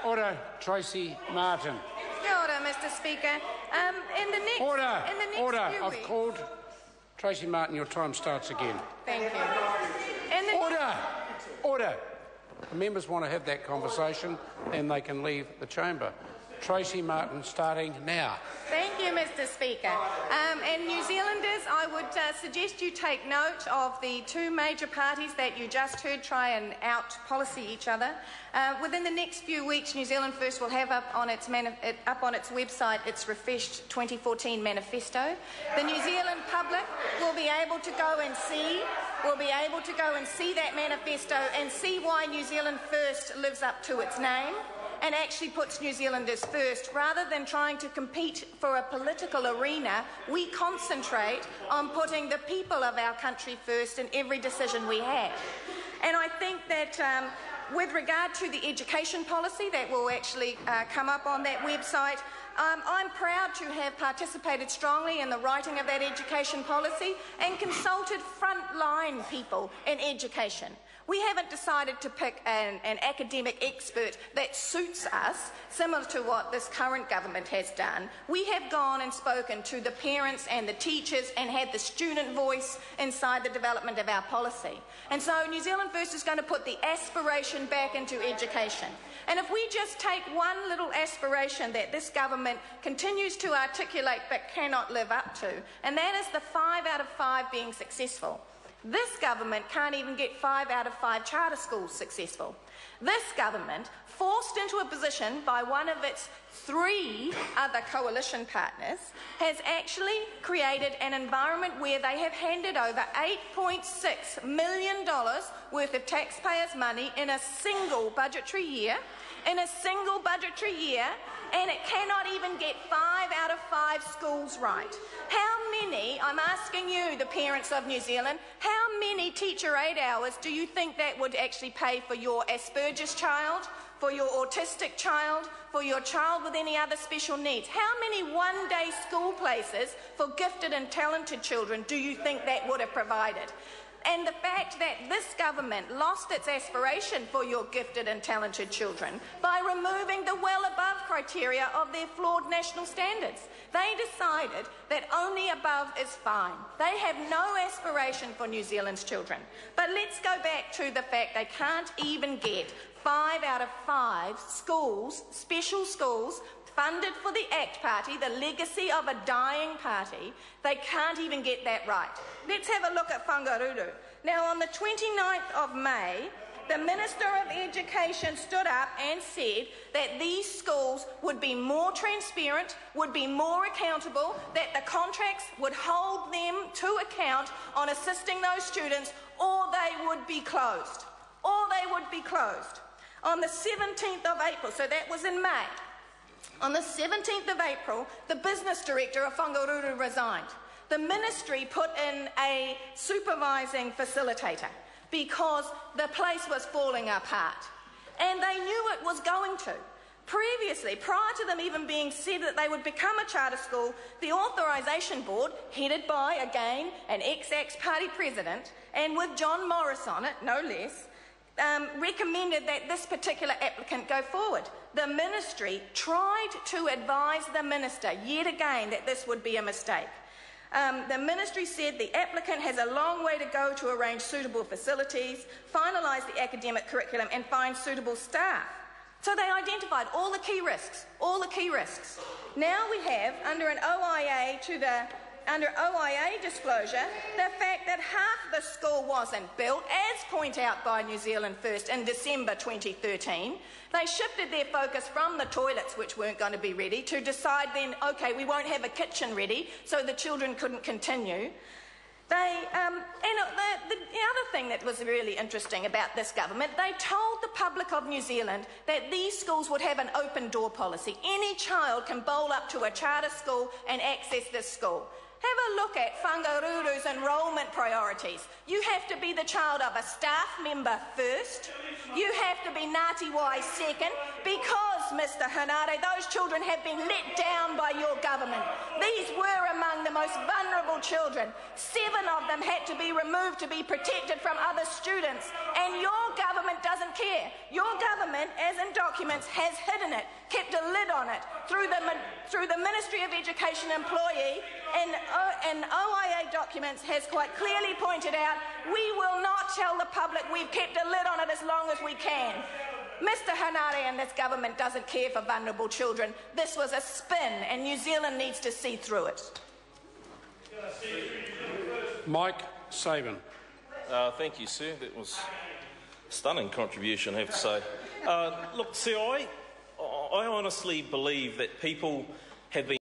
Order. Tracy Martin. Order, Mr. Speaker. Order. I've called. Tracy Martin, your time starts again. Thank you. Order. The members want to have that conversation, then they can leave the chamber. Tracy Martin, starting now. Thank you, Mr. Speaker. And New Zealanders, I would suggest you take note of the two major parties that you just heard try and out-policy each other. Within the next few weeks, New Zealand First will have up on its website its refreshed 2014 manifesto. The New Zealand public will be able to go and see that manifesto and see why New Zealand First lives up to its name and actually puts New Zealanders first. Rather than trying to compete for a political arena, we concentrate on putting the people of our country first in every decision we have. And I think that with regard to the education policy that will actually come up on that website, I'm proud to have participated strongly in the writing of that education policy and consulted frontline people in education. We haven't decided to pick an academic expert that suits us, similar to what this current government has done. We have gone and spoken to the parents and the teachers and had the student voice inside the development of our policy. And so New Zealand First is going to put the aspiration back into education. And if we just take one little aspiration that this government continues to articulate but cannot live up to, and that is the 5 out of 5 being successful. This government can't even get 5 out of 5 charter schools successful. This government, forced into a position by one of its 3 other coalition partners, has actually created an environment where they have handed over $8.6 million worth of taxpayers' money in a single budgetary year, and it cannot even get 5 out of 5 schools right. How many, I'm asking you, the parents of New Zealand, how many teacher aid hours do you think that would actually pay for your Asperger's child, for your autistic child, for your child with any other special needs? How many one-day school places for gifted and talented children do you think that would have provided? And the fact that this government lost its aspiration for your gifted and talented children by removing the well above criteria of their flawed national standards. They decided that only above is fine. They have no aspiration for New Zealand's children. But let's go back to the fact they can't even get 5 out of 5 schools, special schools, funded for the ACT Party, the legacy of a dying party. They can't even get that right. Let's have a look at Whangaruru. Now, on the 29th of May, the Minister of Education stood up and said that these schools would be more transparent, would be more accountable, that the contracts would hold them to account on assisting those students, or they would be closed. On the 17th of April, so that was in May, on the 17th of April, the business director of Whangaruru resigned. The ministry put in a supervising facilitator because the place was falling apart. And they knew it was going to. Previously, prior to them even being said that they would become a charter school, the authorisation board, headed by, again, an ex-ACT Party president, and with John Morris on it, no less, recommended that this particular applicant go forward. The ministry tried to advise the minister yet again that this would be a mistake. The ministry said the applicant has a long way to go to arrange suitable facilities, finalise the academic curriculum and find suitable staff. So they identified all the key risks. Now we have, under OIA disclosure, the fact that half the school wasn't built, as pointed out by New Zealand First in December 2013. They shifted their focus from the toilets, which weren't going to be ready, to decide then, OK, we won't have a kitchen ready, so the children couldn't continue. The other thing that was really interesting about this government, they told the public of New Zealand that these schools would have an open door policy. Any child can bowl up to a charter school and access this school. Have a look at Whangaruru's enrolment priorities. You have to be the child of a staff member first. You have to be Ngāti Wai second, because, Mr Hanare, those children have been let down by your government. These were among the most vulnerable children. 7 of them had to be removed to be protected from other students, and your government doesn't care. Your government, as in documents, has hidden it, kept a lid on it, through the Ministry of Education employee, and OIA documents has quite clearly pointed out, we will not tell the public. We've kept a lid on it as long as we can. Mr Hanare and this government doesn't care for vulnerable children. This was a spin, and New Zealand needs to see through it. Mike Sabin. Thank you, sir. That was a stunning contribution, I have to say. Look, sir, I honestly believe that people have been